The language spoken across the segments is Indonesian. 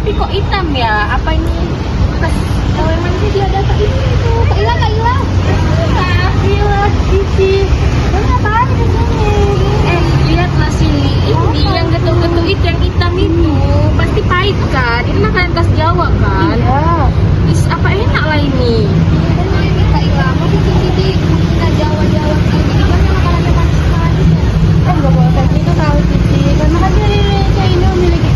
Tapi kok hitam ya? Apa ini? Bekas kalau emangnya dia ada Kak ini tuh. Kak Ila, Kak Ila. Kak Ila, Cici. Kamu apaan di sini? Lihatlah sini. Ini yang getuk-getuk itu, yang hitam itu. Pasti pahit kan? Ini makanan khas Jawa kan? Iya. Is, apa enak lah ini? Kan ini Kak Ila, mau cici kita Jawa-Jawa gini, gimana makanannya manis sekali ya? Nggak boleh kayak gitu tahu cici, karena kan di Indonesia ini memiliki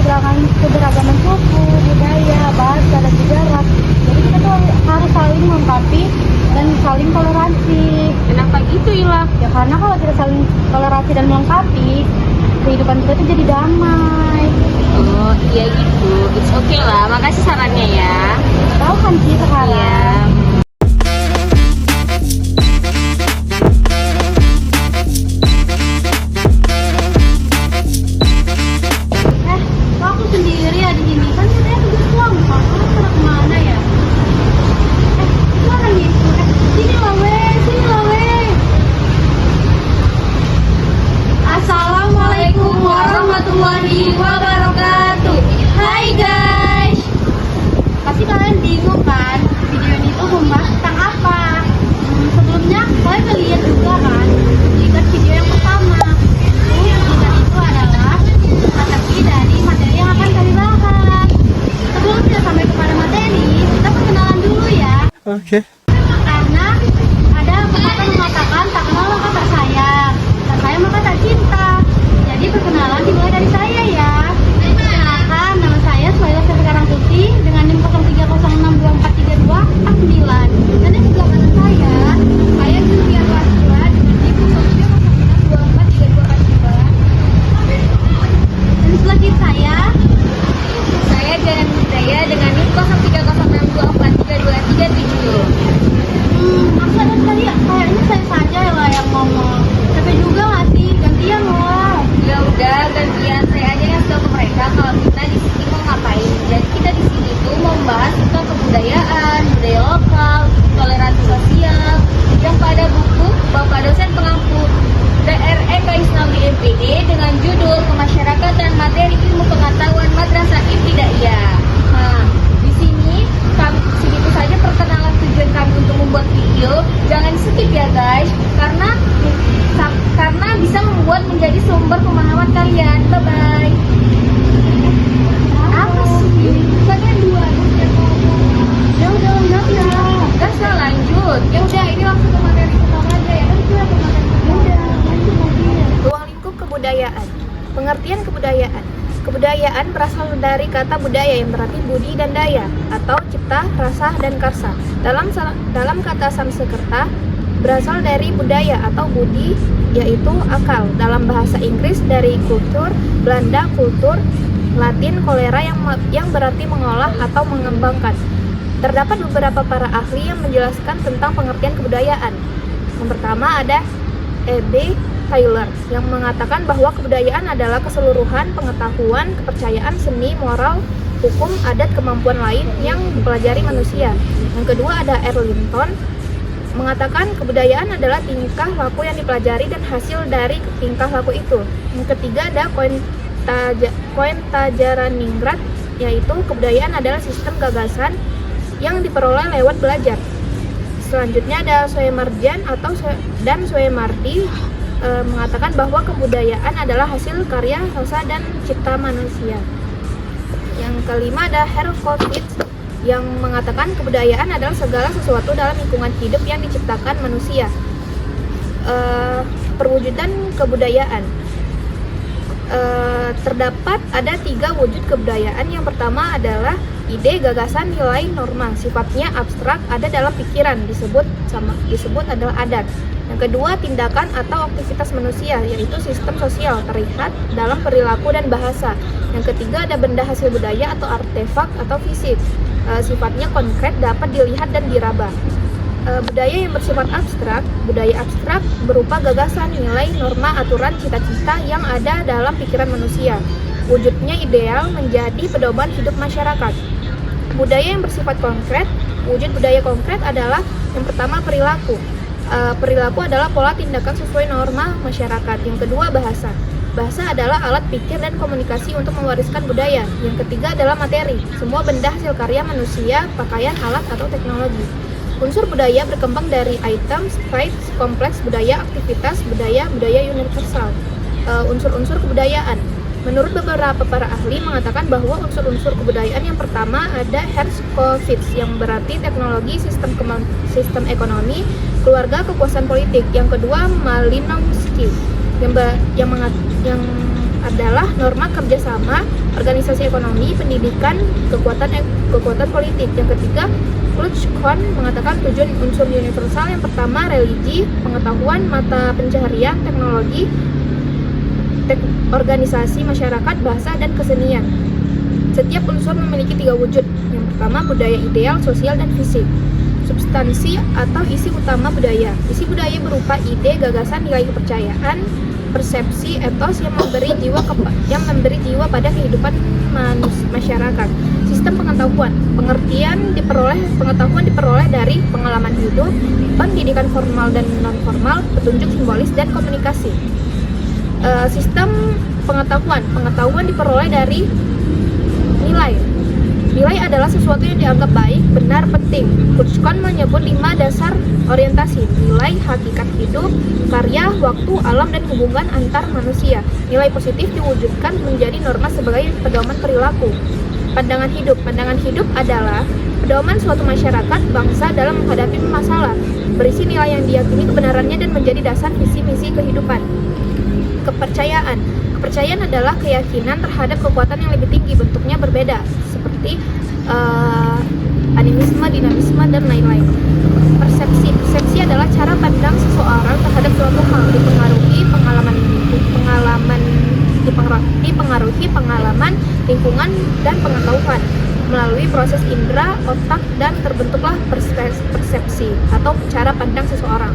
keberagaman suku, budaya, bahasa, dan sejarah. Jadi kita tuh harus saling melengkapi dan saling toleransi. Kenapa gitu Ila? Ya karena kalau tidak saling toleransi dan melengkapi, kehidupan kita tuh jadi damai. Oh iya gitu. It's okay lah. Makasih sarannya ya. Tahu kan sih sekarang? Iya. Kok aku sendiri ya di sini? Kan saya tugas kelompok. Kamu pada kemana ya? Kemana nih? Sini lah weh, sini lah weh. Assalamualaikum warahmatullahi wabarakatuh. Hai guys. Pasti kalian bingung kan? Video ini tuh membahas tentang apa? Sebelumnya kalian udah lihat juga kan? Jika video yang pertama jika itu adalah materi dari materi yang akan kami bahas. Sebelum kita sampai kepada materi, kita perkenalan dulu ya. Oke. Karena ada pepatah mengatakan tak kenal maka tak sayang, tak sayang maka tak cinta. Jadi perkenalan dimulai dari saya ya. Perkenalkan, nama saya Suhaila Sekarang Putih dengan NIM 0306243249. Dan di sebelah kanan saya Julia Wasila dengan NIM 0306243249. Dan di sebelah kiri saya Jalan Budaya dengan NIM 0306243237. Aku ada tadi kayaknya saya saja lah yang ngomong. Capek juga nggak sih? Gantian loh. Ya udah gantian saya aja yang tahu ke mereka kalau kita di sini mau ngapain. Jadi kita di sini tuh mau membahas tentang kebudayaan, budaya lokal, toleransi sosial yang pada buku Bapak Dosen Pengampu DRE Isnawi MPD dengan judul Kemasyarakatan Materi Ilmu Pengetahuan Madrasah Ibtidaiyah. Nah, di sini segitu saja perkenalan tujuan kami untuk membuat video. Jangan skip ya guys, karena bisa membuat menjadi sumber pemahaman kalian. Bye bye. Apa sih? Bukannya dua. Ya udah. Gas lah lanjut. Ya udah, ini langsung ke materi pertama aja ya. Kan kita ke materi pertama. Udah, lanjut lagi ya. Ruang lingkup kebudayaan. Pengertian kebudayaan. Kebudayaan berasal dari kata budaya yang berarti budi dan daya atau cipta, rasa, dan karsa. Dalam kata Sanskerta berasal dari budaya atau budi yaitu akal. Dalam bahasa Inggris dari kultur, Belanda kultur, Latin kolera yang berarti mengolah atau mengembangkan. Terdapat beberapa para ahli yang menjelaskan tentang pengertian kebudayaan. Yang pertama ada E.B. Taylor yang mengatakan bahwa kebudayaan adalah keseluruhan pengetahuan, kepercayaan, seni, moral, hukum, adat, kemampuan lain yang dipelajari manusia. Yang kedua ada Erlinton mengatakan kebudayaan adalah tingkah laku yang dipelajari dan hasil dari tingkah laku itu. Yang ketiga ada Koentajaraningrat yaitu kebudayaan adalah sistem gagasan yang diperoleh lewat belajar. Selanjutnya ada Soemarjan dan Soemardi mengatakan bahwa kebudayaan adalah hasil karya rasa dan cipta manusia. Yang kelima ada Herkovits yang mengatakan kebudayaan adalah segala sesuatu dalam lingkungan hidup yang diciptakan manusia. Perwujudan kebudayaan. Terdapat ada 3 wujud kebudayaan. Yang pertama adalah ide, gagasan, nilai, norma. Sifatnya abstrak, ada dalam pikiran, disebut adalah adat. Yang kedua, tindakan atau aktivitas manusia, yaitu sistem sosial, terlihat dalam perilaku dan bahasa. Yang ketiga, ada benda hasil budaya atau artefak atau fisik. Sifatnya konkret, dapat dilihat dan diraba. Budaya yang bersifat abstrak, budaya abstrak berupa gagasan, nilai, norma, aturan, cita-cita yang ada dalam pikiran manusia. Wujudnya ideal menjadi pedoman hidup masyarakat. Budaya yang bersifat konkret, wujud budaya konkret adalah yang pertama perilaku. Perilaku adalah pola tindakan sesuai norma masyarakat. Yang kedua bahasa. Bahasa adalah alat pikir dan komunikasi untuk mewariskan budaya. Yang ketiga adalah materi. Semua benda hasil karya manusia, pakaian, alat, atau teknologi. Unsur budaya berkembang dari item, traits, kompleks budaya, aktivitas budaya, budaya universal. Unsur-unsur kebudayaan. Menurut beberapa para ahli mengatakan bahwa unsur-unsur kebudayaan yang pertama ada Hershkovits, yang berarti teknologi, sistem ekonomi, keluarga, kekuasaan politik. Yang kedua Malinowski, yang adalah norma kerjasama, organisasi ekonomi, pendidikan, kekuatan politik. Yang ketiga, Kluchkon mengatakan tujuan unsur universal. Yang pertama religi, pengetahuan, mata pencaharian, teknologi, organisasi, masyarakat, bahasa, dan kesenian. Setiap unsur memiliki 3 wujud. Yang pertama budaya ideal, sosial, dan fisik. Substansi atau isi utama budaya. Isi budaya berupa ide, gagasan, nilai kepercayaan, persepsi, etos yang memberi jiwa pada kehidupan masyarakat. Sistem pengetahuan. Pengetahuan diperoleh dari pengalaman hidup, pendidikan formal dan non-formal, petunjuk simbolis, dan komunikasi. Sistem pengetahuan diperoleh dari nilai. Nilai adalah sesuatu yang dianggap baik, benar, penting. Kluchkon menyebut 5 dasar orientasi: nilai, hakikat hidup, karya, waktu, alam, dan hubungan antar manusia. Nilai positif diwujudkan menjadi norma sebagai pedoman perilaku. Pandangan hidup adalah pedoman suatu masyarakat, bangsa dalam menghadapi masalah, berisi nilai yang diyakini kebenarannya dan menjadi dasar visi misi kehidupan. Kepercayaan adalah keyakinan terhadap kekuatan yang lebih tinggi, bentuknya berbeda, seperti animisme, dinamisme, dan lain-lain. Persepsi adalah cara pandang seseorang terhadap suatu hal, dipengaruhi pengalaman, lingkungan, dan pengetahuan. Melalui proses indera, otak, dan terbentuklah persepsi atau cara pandang seseorang.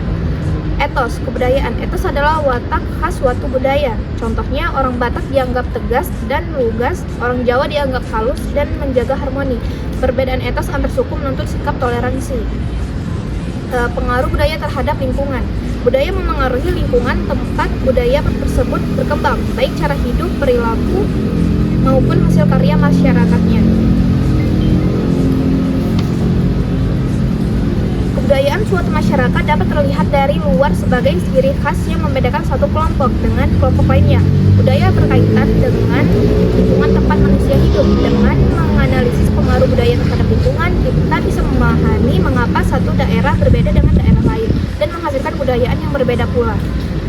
Etos, kebudayaan. Etos adalah watak khas suatu budaya. Contohnya, orang Batak dianggap tegas dan lugas, orang Jawa dianggap halus dan menjaga harmoni. Perbedaan etos antar suku menuntut sikap toleransi. Pengaruh budaya terhadap lingkungan. Budaya memengaruhi lingkungan tempat budaya tersebut berkembang, baik cara hidup, perilaku, maupun hasil karya masyarakatnya. Kebudayaan suatu masyarakat dapat terlihat dari luar sebagai ciri khas yang membedakan satu kelompok dengan kelompok lainnya. Budaya berkaitan dengan lingkungan tempat manusia hidup. Dengan menganalisis pengaruh budaya terhadap lingkungan, kita bisa memahami mengapa satu daerah berbeda dengan daerah lain dan menghasilkan kebudayaan yang berbeda pula.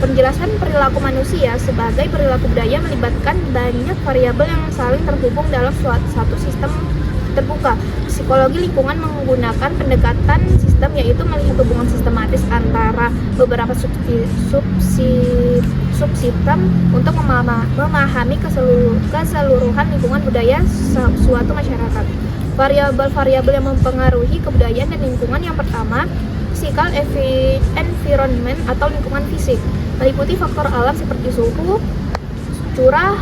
Penjelasan perilaku manusia sebagai perilaku budaya melibatkan banyak variabel yang saling terhubung dalam satu sistem terbuka. Psikologi lingkungan menggunakan pendekatan sistem, yaitu melihat hubungan sistematis antara beberapa subsistem untuk memahami keseluruhan lingkungan budaya suatu masyarakat. Variabel-variabel yang mempengaruhi kebudayaan dan lingkungan: yang pertama, physical environment atau lingkungan fisik, meliputi faktor alam seperti suhu, curah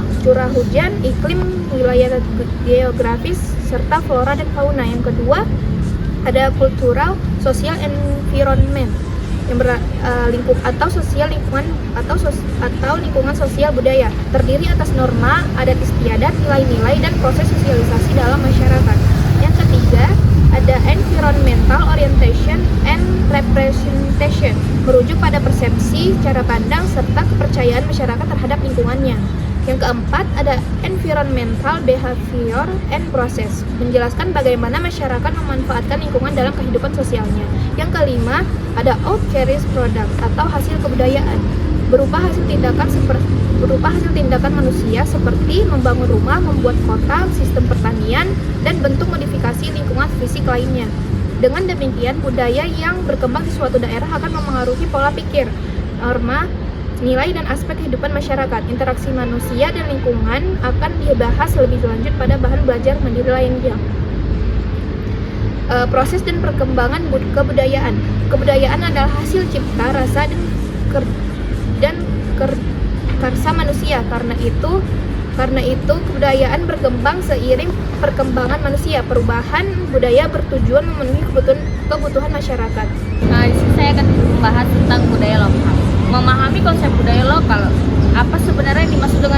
hujan, iklim, wilayah geografis, serta flora dan fauna. Yang kedua, ada cultural social environment, yang lingkungan sosial budaya, terdiri atas norma, adat istiadat, nilai-nilai, dan proses sosialisasi dalam masyarakat. Yang ketiga, ada environmental orientation and representation, merujuk pada persepsi, cara pandang, serta kepercayaan masyarakat terhadap lingkungannya. Yang keempat, ada environmental behavior and process, menjelaskan bagaimana masyarakat memanfaatkan lingkungan dalam kehidupan sosialnya. Yang kelima, ada outcast product atau hasil kebudayaan, berupa hasil tindakan manusia seperti membangun rumah, membuat kota, sistem pertanian, dan bentuk modifikasi lingkungan fisik lainnya. Dengan demikian, budaya yang berkembang di suatu daerah akan memengaruhi pola pikir, norma, nilai, dan aspek kehidupan masyarakat. Interaksi manusia dan lingkungan akan dibahas lebih lanjut pada bahan belajar mandiri lainnya. Proses dan perkembangan kebudayaan. Kebudayaan adalah hasil cipta, rasa, dan karsa manusia. Karena itu kebudayaan berkembang seiring perkembangan manusia. Perubahan budaya bertujuan memenuhi kebutuhan masyarakat. Nah, di sini saya akan membahas tentang budaya lokal. Memahami konsep budaya lokal, apa sebenarnya yang dimaksud dengan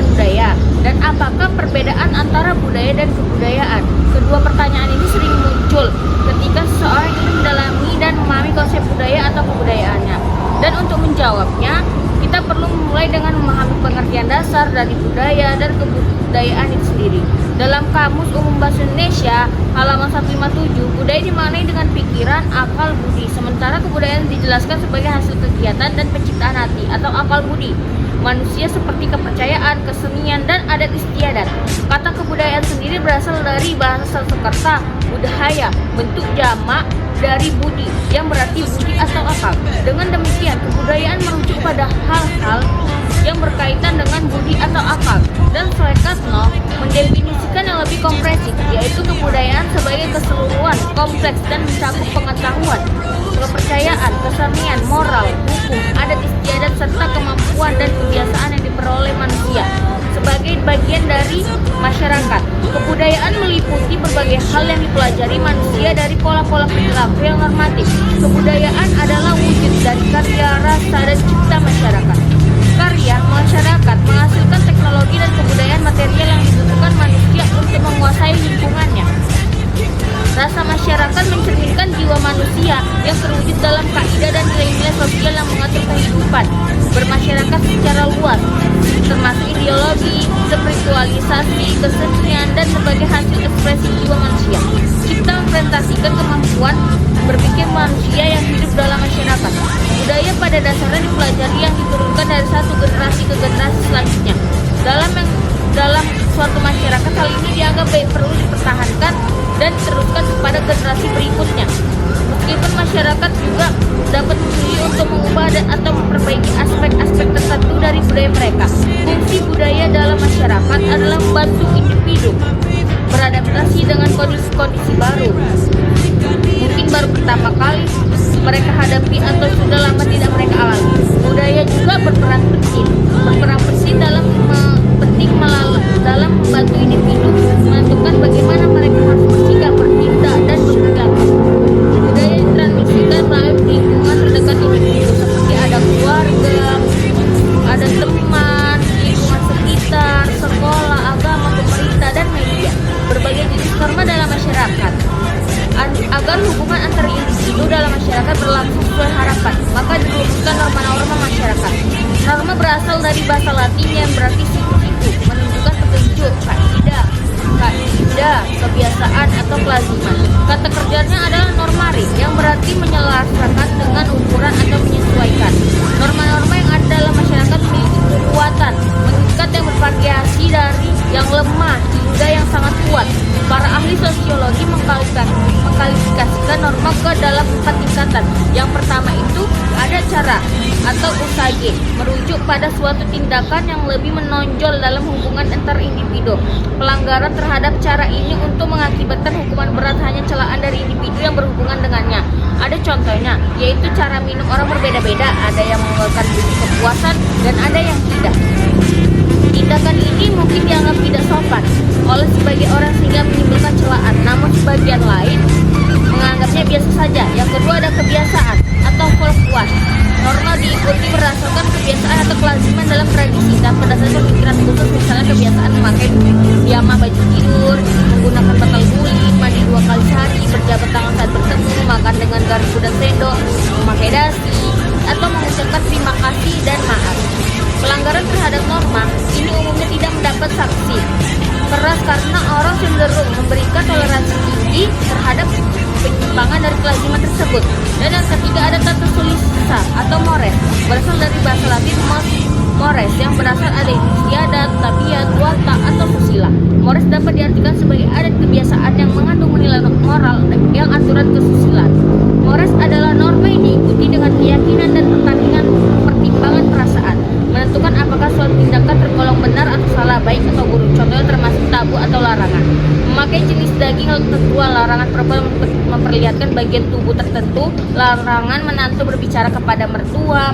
dan kebudayaan. Kedua pertanyaan ini sering muncul ketika seseorang ingin mendalami dan memahami konsep budaya atau kebudayaannya. Dan untuk menjawabnya, kita perlu memulai dengan memahami pengertian dasar dari budaya dan kebudayaan itu sendiri. Dalam Kamus Umum Bahasa Indonesia, halaman 157, budaya dimaknai dengan pikiran, akal, budi. Sementara kebudayaan dijelaskan sebagai hasil kegiatan dan penciptaan hati atau akal budi manusia seperti kepercayaan, kesenian, dan adat istiadat. Kata kebudayaan sendiri berasal dari bahasa Sanskerta, budaya, bentuk jamak dari budi, yang berarti budi atau akal. Dengan demikian, kebudayaan merujuk pada hal-hal yang berkaitan dengan budi atau akal. Dan Soekarno mendefinisikan yang lebih komprehensif, yaitu kebudayaan sebagai keseluruhan, kompleks, dan mencakup pengetahuan, kepercayaan, kesenian, moral, hukum, adat istiadat, serta kemampuan dan kebiasaan yang diperoleh manusia sebagai bagian dari masyarakat. Kebudayaan meliputi berbagai hal yang dipelajari manusia dari pola-pola perilaku yang normatif. Kebudayaan adalah wujud dari karya, rasa, dan cipta masyarakat. Karya masyarakat menghasilkan teknologi dan kebudayaan material yang dibutuhkan manusia untuk menguasai lingkungannya. Rasa masyarakat mencerminkan jiwa manusia yang terwujud dalam kaidah dan nilai-nilai sosial yang mengatur kehidupan bermasyarakat secara luas, termasuk ideologi, spiritualisasi, kesenian, dan sebagai hasil ekspresi jiwa manusia. Cipta mempresentasikan kemampuan berpikir manusia yang hidup dalam masyarakat. Budaya pada dasarnya dipelajari yang diturunkan dari satu generasi ke generasi selanjutnya. Dalam suatu masyarakat, hal ini dianggap baik perlu dipertahankan dan diteruskan kepada generasi berikutnya. Meskipun masyarakat juga dapat memilih untuk mengubah atau memperbaiki aspek-aspek tertentu dari budaya mereka. Fungsi budaya dalam masyarakat adalah membantu individu beradaptasi dengan kondisi-kondisi baru. Mungkin baru pertama kali mereka hadapi atau sudah lama tidak mereka alami. Budaya juga berperan penting dalam membantu individu menentukan bagaimana mereka harus bersikap, bertindak, dan berperilaku. Budaya ditransmisikan melalui lingkungan terdekat individu seperti ada keluarga, ada teman, lingkungan sekitar, sekolah, agama, pemerintah, dan media. Berbagai jenis norma dalam masyarakat. Agar hubungan antar individu dalam masyarakat berlangsung sesuai harapan, maka dirumuskan norma-norma masyarakat. Norma berasal dari bahasa Latin yang berarti siku-siku, menunjukkan petunjuk, kaidah, kebiasaan, atau kelaziman. Kata kerjanya adalah normari, yang berarti menyelaraskan dengan ukuran atau menyesuaikan. Norma-norma yang ada dalam masyarakat memiliki kekuatan mengikat yang bervariasi dari yang lemah hingga yang sangat kuat. Para ahli sosiologi mengkualifikasikan norma ke dalam 4 tingkatan. Yang pertama itu ada cara atau usage, merujuk pada suatu tindakan yang lebih menonjol dalam hubungan antar individu. Pelanggaran terhadap cara ini untuk mengakibatkan hukuman berat hanya celaan dari individu yang berhubungan dengannya. Ada contohnya, yaitu cara minum orang berbeda-beda, ada yang mengeluarkan bunyi kepuasan dan ada yang tidak. Tindakan ini mungkin dianggap tidak sopan oleh sebagian orang sehingga menimbulkan celaan, namun sebagian lain menganggapnya biasa saja. Yang kedua ada kebiasaan atau folklore. Norma diikuti berdasarkan kebiasaan atau kelaziman dalam tradisi dan berdasarkan pikiran khusus, misalnya kebiasaan memakai piyama baju tidur, menggunakan bantal guling, mandi 2 kali sehari, berjabat tangan saat bertemu, makan dengan garpu dan sendok, memakai dasi, atau mengucapkan terima kasih dan maaf. Pelanggaran terhadap norma ini umumnya tidak mendapat sanksi keras karena orang cenderung memberikan toleransi tinggi terhadap penyimpangan dari kelaziman tersebut. Dan yang ketiga ada tata sulisa atau mores, berasal dari bahasa Latin mores yang berasal ada istiadat, tabiat, watak, atau susila. Mores dapat diartikan sebagai adat kebiasaan yang mengandung nilai moral yang aturan kesusilaan. Mores adalah norma yang diikuti dengan keyakinan dan pertimbangan perasaan, menentukan apakah suatu tindakan tergolong benar atau salah, baik atau buruk. Contohnya termasuk tabu atau larangan. Memakai jenis daging tertentu, larangan perempuan memperlihatkan bagian tubuh tertentu, larangan menantu berbicara kepada mertua,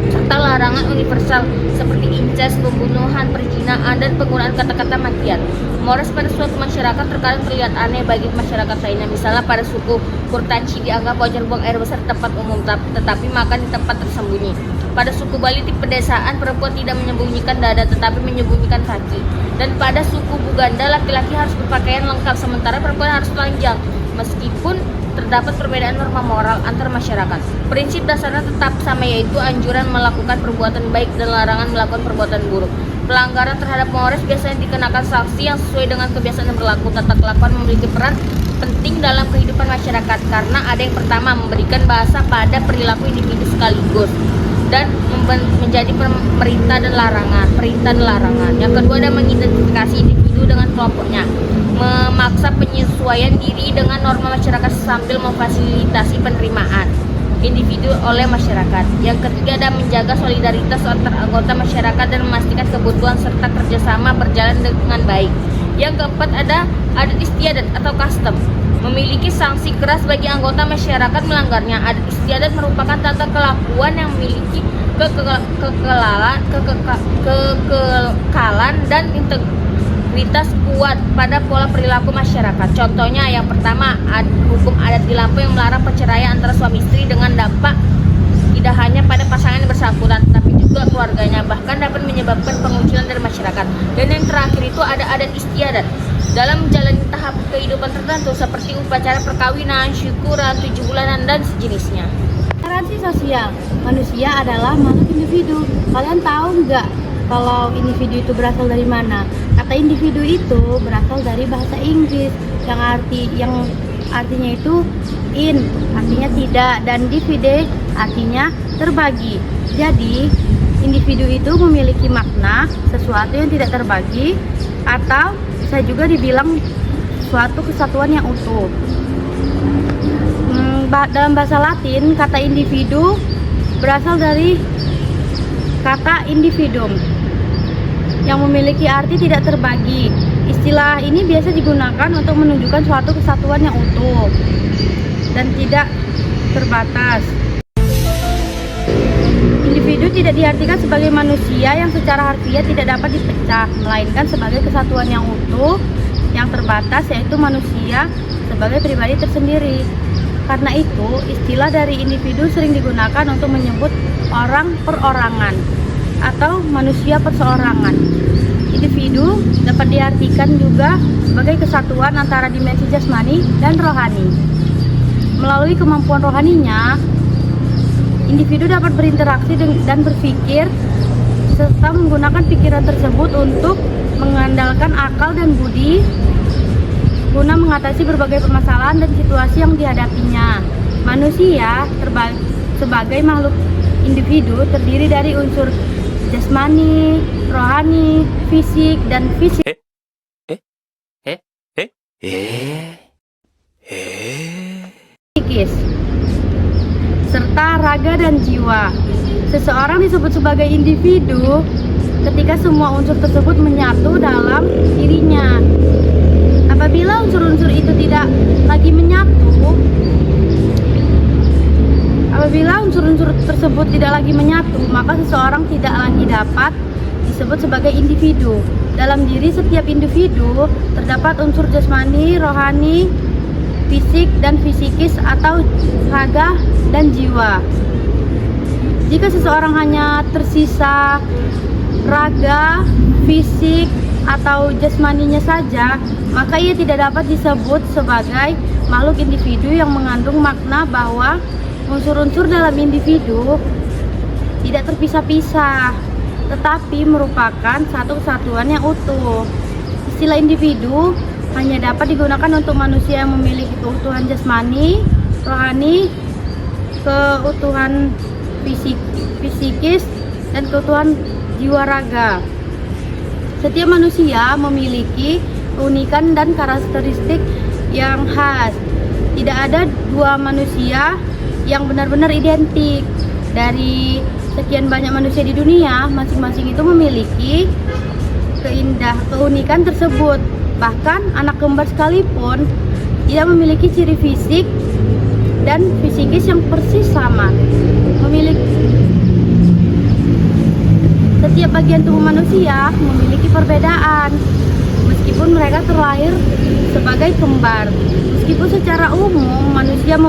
serta larangan universal seperti incest, pembunuhan, perzinahan, dan penggunaan kata-kata makian. Mores pada suatu masyarakat terkadang terlihat aneh bagi masyarakat lainnya. Misalnya pada suku Kurtaci dianggap wajar buang air besar di tempat umum, tetapi makan di tempat tersembunyi. Pada suku Bali di pedesaan, perempuan tidak menyembunyikan dada tetapi menyembunyikan kaki. Dan pada suku Buganda, laki-laki harus berpakaian lengkap sementara perempuan harus telanjang. Meskipun terdapat perbedaan norma moral antar masyarakat, prinsip dasarnya tetap sama, yaitu anjuran melakukan perbuatan baik dan larangan melakukan perbuatan buruk. Pelanggaran terhadap Mores biasanya dikenakan sanksi yang sesuai dengan kebiasaan yang berlaku. Tata kelakuan memiliki peran penting dalam kehidupan masyarakat karena ada yang pertama, memberikan bahasa pada perilaku individu sekaligus dan menjadi perintah dan larangan. Yang kedua, ada mengidentifikasi individu dengan kelompoknya, memaksa penyesuaian diri dengan norma masyarakat sambil memfasilitasi penerimaan individu oleh masyarakat. Yang ketiga, ada menjaga solidaritas antar anggota masyarakat dan memastikan kebutuhan serta kerjasama berjalan dengan baik. Yang keempat, ada adat istiadat atau custom, memiliki sanksi keras bagi anggota masyarakat melanggarnya. Adat istiadat merupakan tata kelakuan yang memiliki kekekalan dan integritas kuat pada pola perilaku masyarakat. Contohnya, yang pertama, hukum adat di Lampung yang melarang perceraian antara suami istri dengan dampak tidak hanya pada pasangan yang bersangkutan, tapi juga keluarganya, bahkan dapat menyebabkan pengucilan dari masyarakat. Dan yang terakhir itu ada adat istiadat dalam menjalani tahap kehidupan tertentu seperti upacara perkawinan, syukuran, 7 bulanan, dan sejenisnya. Toleransi sosial. Manusia adalah makhluk individu. Kalian tahu nggak kalau individu itu berasal dari mana? Kata individu itu berasal dari bahasa Inggris yang artinya itu in, artinya tidak, dan divide artinya terbagi. Jadi individu itu memiliki makna sesuatu yang tidak terbagi, atau bisa juga dibilang suatu kesatuan yang utuh. Dalam bahasa Latin, kata individu berasal dari kata individuum yang memiliki arti tidak terbagi. Istilah ini biasa digunakan untuk menunjukkan suatu kesatuan yang utuh dan tidak terbatas. Individu tidak diartikan sebagai manusia yang secara harfiah tidak dapat dipecah, melainkan sebagai kesatuan yang utuh yang terbatas, yaitu manusia sebagai pribadi tersendiri. Karena itu, istilah dari individu sering digunakan untuk menyebut orang perorangan atau manusia perseorangan. Individu dapat diartikan juga sebagai kesatuan antara dimensi jasmani dan rohani. Melalui kemampuan rohaninya, individu dapat berinteraksi dan berpikir serta menggunakan pikiran tersebut untuk mengandalkan akal dan budi guna mengatasi berbagai permasalahan dan situasi yang dihadapinya. Manusia sebagai makhluk individu terdiri dari unsur jasmani, rohani, fisik, dan psikis, serta raga dan jiwa. Seseorang disebut sebagai individu ketika semua unsur tersebut menyatu dalam dirinya. Apabila unsur-unsur itu tidak lagi menyatu, maka seseorang tidak lagi dapat disebut sebagai individu. Dalam diri setiap individu terdapat unsur jasmani, rohani, fisik, dan fisikis atau raga dan jiwa. Jika seseorang hanya tersisa raga, fisik, atau jasmaninya saja, maka ia tidak dapat disebut sebagai makhluk individu yang mengandung makna bahwa unsur-unsur dalam individu tidak terpisah-pisah, tetapi merupakan satu kesatuan yang utuh. Istilah individu hanya dapat digunakan untuk manusia yang memiliki keutuhan jasmani, rohani, keutuhan fisikis, dan keutuhan jiwa raga. Setiap manusia memiliki keunikan dan karakteristik yang khas. Tidak ada dua manusia yang benar-benar identik. Dari sekian banyak manusia di dunia, masing-masing itu memiliki keunikan tersebut. Bahkan anak kembar sekalipun tidak memiliki ciri fisik dan fisikis yang persis sama. Setiap bagian tubuh manusia memiliki perbedaan. meskipun mereka terlahir sebagai kembar. Meskipun secara umum manusia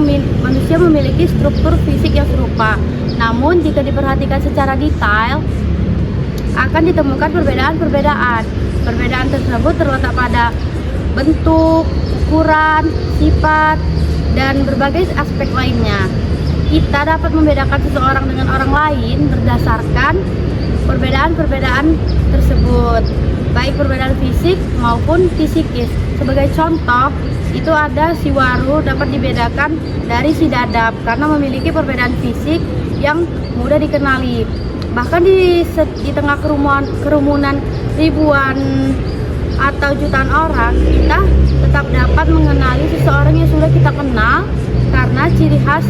memiliki struktur fisik yang serupa, namun jika diperhatikan secara detail akan ditemukan perbedaan-perbedaan. Perbedaan tersebut terletak pada bentuk, ukuran, sifat, dan berbagai aspek lainnya. Kita dapat membedakan seseorang dengan orang lain berdasarkan perbedaan-perbedaan tersebut, baik perbedaan fisik maupun psikis. Sebagai contoh, itu ada si waru dapat dibedakan dari si dadap karena memiliki perbedaan fisik yang mudah dikenali. Bahkan di tengah kerumunan ribuan atau jutaan orang, kita tetap dapat mengenali seseorang yang sudah kita kenal karena ciri khas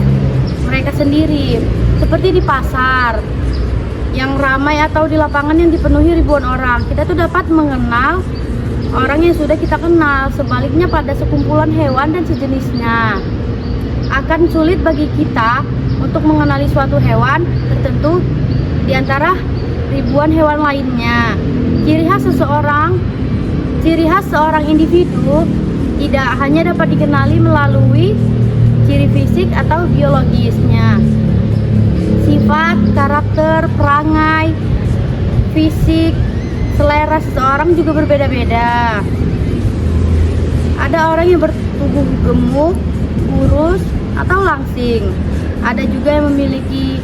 mereka sendiri. Seperti di pasar yang ramai atau di lapangan yang dipenuhi ribuan orang, kita tuh dapat mengenal orang yang sudah kita kenal. Sebaliknya pada sekumpulan hewan dan sejenisnya, akan sulit bagi kita untuk mengenali suatu hewan tertentu di antara ribuan hewan lainnya. Ciri khas seorang individu tidak hanya dapat dikenali melalui ciri fisik atau biologisnya. Sifat, karakter, perangai, fisik, selera seseorang juga berbeda-beda. Ada orang yang bertubuh gemuk, kurus, atau langsing. Ada juga yang memiliki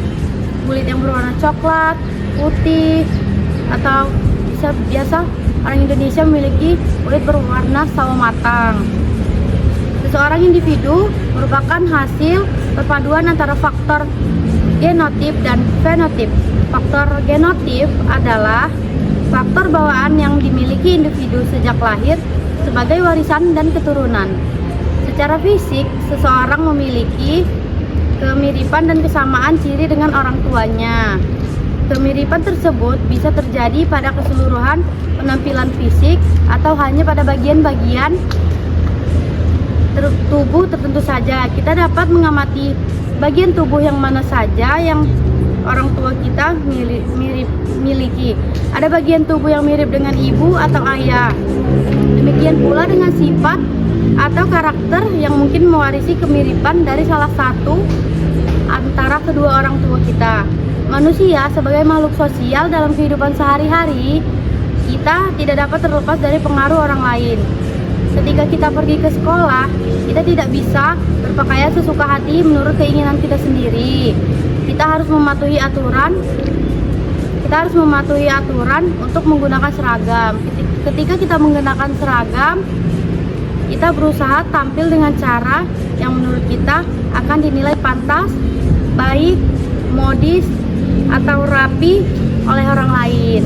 kulit yang berwarna coklat, putih, atau biasa orang Indonesia memiliki kulit berwarna sawo matang. Seseorang individu merupakan hasil perpaduan antara faktor genotip dan fenotip. Faktor genotip adalah faktor bawaan yang dimiliki individu sejak lahir sebagai warisan dan keturunan. Secara fisik, seseorang memiliki kemiripan dan kesamaan ciri dengan orang tuanya. Kemiripan tersebut bisa terjadi pada keseluruhan penampilan fisik atau hanya pada bagian-bagian tubuh tertentu saja. Kita dapat mengamati bagian tubuh yang mana saja yang orang tua kita miliki. Ada bagian tubuh yang mirip dengan ibu atau ayah. Demikian pula dengan sifat atau karakter yang mungkin mewarisi kemiripan dari salah satu antara kedua orang tua kita. Manusia sebagai makhluk sosial dalam kehidupan sehari-hari, kita tidak dapat terlepas dari pengaruh orang lain. Ketika kita pergi ke sekolah, kita tidak bisa berpakaian sesuka hati menurut keinginan kita sendiri. Kita harus mematuhi aturan untuk menggunakan seragam. Ketika kita menggunakan seragam, kita berusaha tampil dengan cara yang menurut kita akan dinilai pantas, baik, modis, atau rapi oleh orang lain.